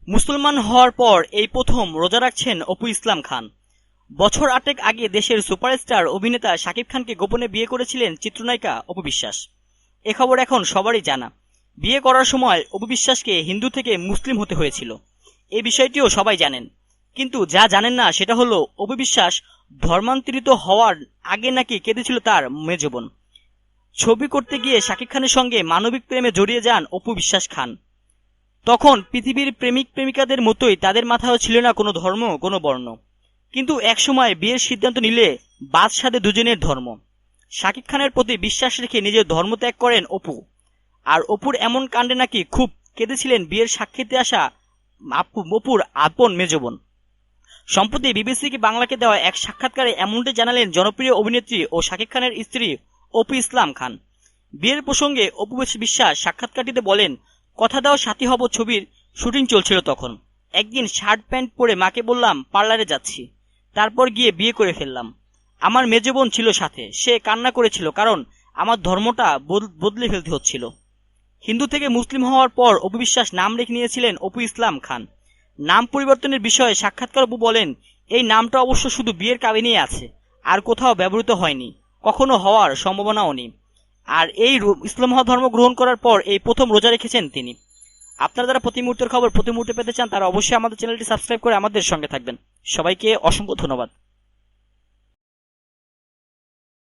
মুসলমান হওয়ার পর এই প্রথম রোজা রাখছেন অপু ইসলাম খান। বছর 8 আগে দেশের সুপারস্টার অভিনেতা শাকিব খানকে গোপনে বিয়ে করেছিলেন চিত্রনায়িকা অপু বিশ্বাস। এ খবর এখন সবারই জানা। বিয়ে করার সময় অপু বিশ্বাসকে হিন্দু থেকে মুসলিম হতে হয়েছিল, এই বিষয়টিও সবাই জানেন। কিন্তু যা জানেন না সেটা হলো অপু বিশ্বাস ধর্মান্তরিত হওয়ার আগে নাকি কেঁদেছিল তার মেজ বোন। ছবি করতে গিয়ে শাকিব খানের সঙ্গে মানবিক প্রেমে জড়িয়ে যান অপু বিশ্বাস খান। তখন পৃথিবীর প্রেমিক প্রেমিকাদের মতোই তাদের মাথায়ও ছিল না কোনো ধর্ম, কোনো বর্ণ। কিন্তু একসময় বিয়ের সিদ্ধান্ত নিলে বাদ সাধে দুজনের ধর্ম। শাকিব খানের প্রতি বিশ্বাস রেখে নিজের ধর্ম ত্যাগ করেন অপু। আর অপুর এমন কাণ্ডে নাকি খুব কেঁদেছিলেন বিয়ের সাক্ষীতে আসা অপুর আপন মেজ বোন। সম্প্রতি বিবিসি বাংলাকে দেওয়া এক সাক্ষাৎকারে এমনটি জানালেন জনপ্রিয় অভিনেত্রী ও শাকিব খানের স্ত্রী অপু ইসলাম খান। বিয়ের প্রসঙ্গে অপু বিশ্বাস সাক্ষাৎকারটিতে বলেন, কথা দাও সাথী হব ছবির শুটিং চলছিল তখন। একদিন শার্ট প্যান্ট পরে মাকে বললাম পার্লারে যাচ্ছি, তারপর গিয়ে বিয়ে করে ফেললাম। আমার মেজ বোন ছিল সাথে, সে কান্না করেছিল কারণ আমার ধর্মটা বদলে ফেলতে হচ্ছিল। হিন্দু থেকে মুসলিম হওয়ার পর অপু বিশ্বাস নাম রেখে নিয়েছিলেন অপু ইসলাম খান। নাম পরিবর্তনের বিষয়ে সাক্ষাৎকার অপু বলেন, এই নামটা অবশ্য শুধু বিয়ের কাবিনেই আছে, আর কোথাও ব্যবহৃত হয়নি, কখনো হওয়ার সম্ভাবনাও নেই। আর এই ইসলাম ধর্ম গ্রহণ করার পর এই প্রথম রোজা রেখেছেন তিনি। আপনারা যারা প্রতি মুহূর্তের খবর প্রতি মুহূর্তে পেতে চান তারা অবশ্যই আমাদের চ্যানেলটি সাবস্ক্রাইব করে আমাদের সঙ্গে থাকবেন। সবাইকে অসংখ্য ধন্যবাদ।